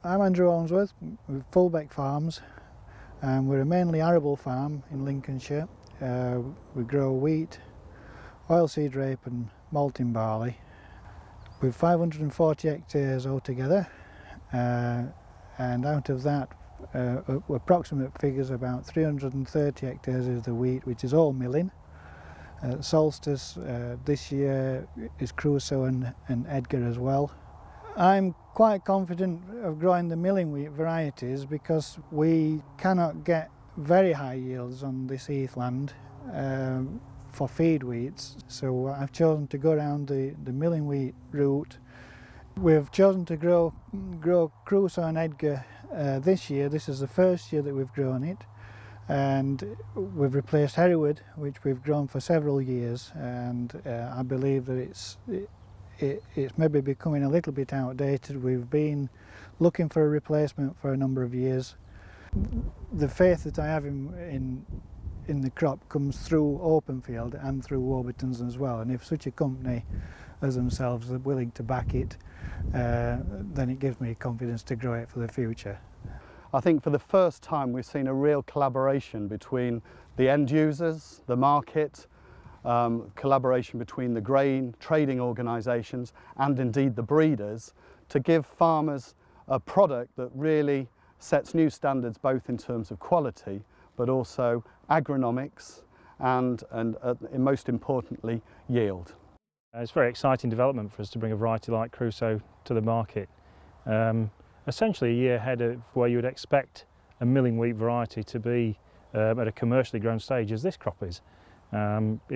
I'm Andrew Ownsworth with Fullbeck Farms, and we're a mainly arable farm in Lincolnshire. We grow wheat, oilseed rape and malting barley. We've 540 hectares altogether, and out of that approximate figures about 330 hectares is the wheat, which is all milling. Solstice this year is Crusoe and Edgar as well. I'm quite confident of growing the milling wheat varieties because we cannot get very high yields on this heathland for feed wheats, so I've chosen to go around the milling wheat route. We've chosen to grow Crusoe and Edgar this year. This is the first year that we've grown it, and we've replaced Hereward, which we've grown for several years, and I believe that it's maybe becoming a little bit outdated. We've been looking for a replacement for a number of years. The faith that I have in the crop comes through Openfield and through Warburton's as well, and if such a company as themselves are willing to back it, then it gives me confidence to grow it for the future. I think for the first time we've seen a real collaboration between the end users, the market, collaboration between the grain trading organisations and indeed the breeders to give farmers a product that really sets new standards both in terms of quality but also agronomics and most importantly yield. It's a very exciting development for us to bring a variety like Crusoe to the market. Essentially a year ahead of where you would expect a milling wheat variety to be at a commercially grown stage as this crop is.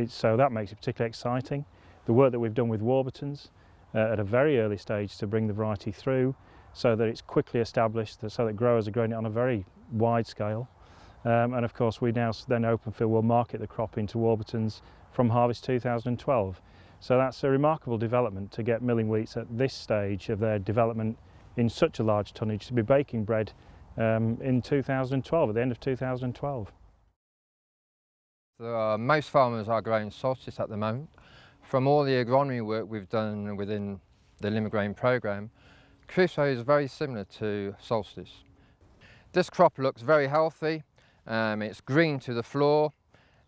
So that makes it particularly exciting. The work that we've done with Warburton's at a very early stage to bring the variety through so that it's quickly established, so that growers are growing it on a very wide scale. And of course we now then Openfield will market the crop into Warburton's from harvest 2012. So that's a remarkable development to get milling wheats at this stage of their development in such a large tonnage to be baking bread in 2012, at the end of 2012. Most farmers are growing Solstice at the moment. From all the agronomy work we've done within the Limagrain programme, Crusoe is very similar to Solstice. This crop looks very healthy, it's green to the floor,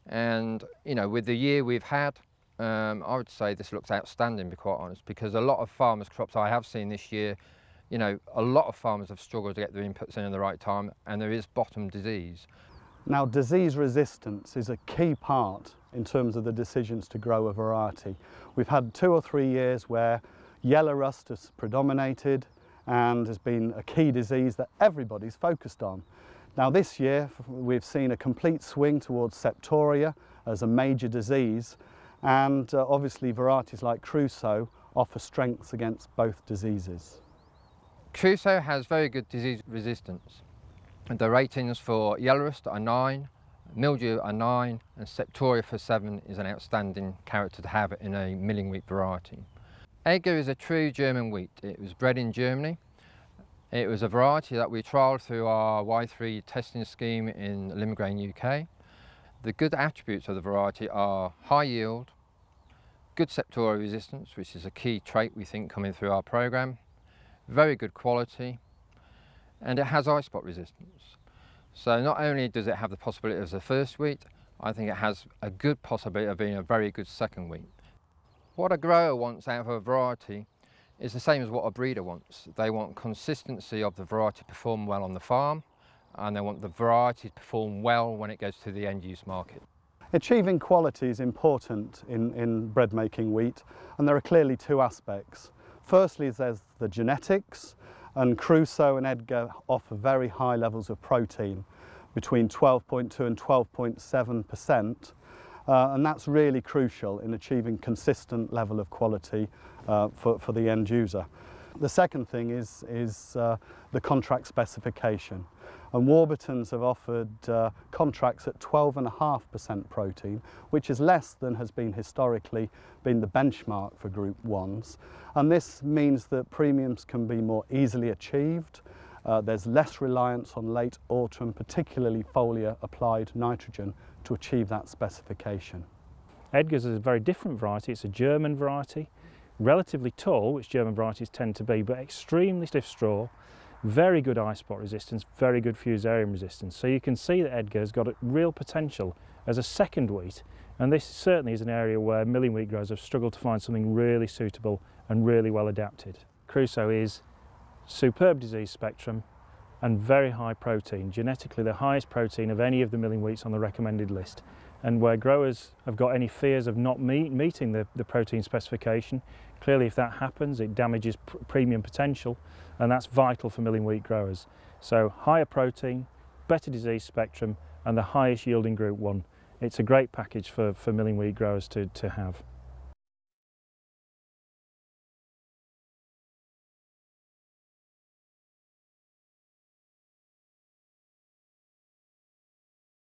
and with the year we've had, I would say this looks outstanding, to be quite honest, because a lot of farmers' crops I have seen this year, a lot of farmers have struggled to get their inputs in at the right time, and there is bottom disease. Now, disease resistance is a key part in terms of the decisions to grow a variety. We've had 2 or 3 years where yellow rust has predominated and has been a key disease that everybody's focused on. Now this year we've seen a complete swing towards septoria as a major disease, and obviously varieties like Crusoe offer strengths against both diseases. Crusoe has very good disease resistance. The ratings for yellow rust are 9, mildew are 9, and septoria for 7 is an outstanding character to have in a milling wheat variety. Edgar is a true German wheat. It was bred in Germany. It was a variety that we trialled through our Y3 testing scheme in Limagrain UK. The good attributes of the variety are high yield, good septoria resistance, which is a key trait we think coming through our programme, very good quality, and it has eye spot resistance. So not only does it have the possibility as a first wheat, I think it has a good possibility of being a very good second wheat. What a grower wants out of a variety is the same as what a breeder wants. They want consistency of the variety to perform well on the farm, and they want the variety to perform well when it goes to the end use market. Achieving quality is important in bread making wheat, and there are clearly 2 aspects. Firstly, there's the genetics, and Crusoe and Edgar offer very high levels of protein, between 12.2 and 12.7%, and that's really crucial in achieving consistent level of quality for the end user. The second thing is the contract specification, and Warburton's have offered contracts at 12.5% protein, which is less than has been historically been the benchmark for Group 1s, and this means that premiums can be more easily achieved. There's less reliance on late autumn, particularly foliar applied nitrogen, to achieve that specification. Edgar's is a very different variety. It's a German variety, relatively tall, which German varieties tend to be, but extremely stiff straw, very good eye spot resistance, very good fusarium resistance. So you can see that Edgar has got a real potential as a second wheat, and this certainly is an area where milling wheat growers have struggled to find something really suitable and really well adapted. Crusoe is superb disease spectrum and very high protein, genetically the highest protein of any of the milling wheats on the recommended list. And where growers have got any fears of not meeting the protein specification, clearly if that happens it damages premium potential, and that's vital for milling wheat growers. So higher protein, better disease spectrum and the highest yielding group 1. It's a great package for milling wheat growers to have.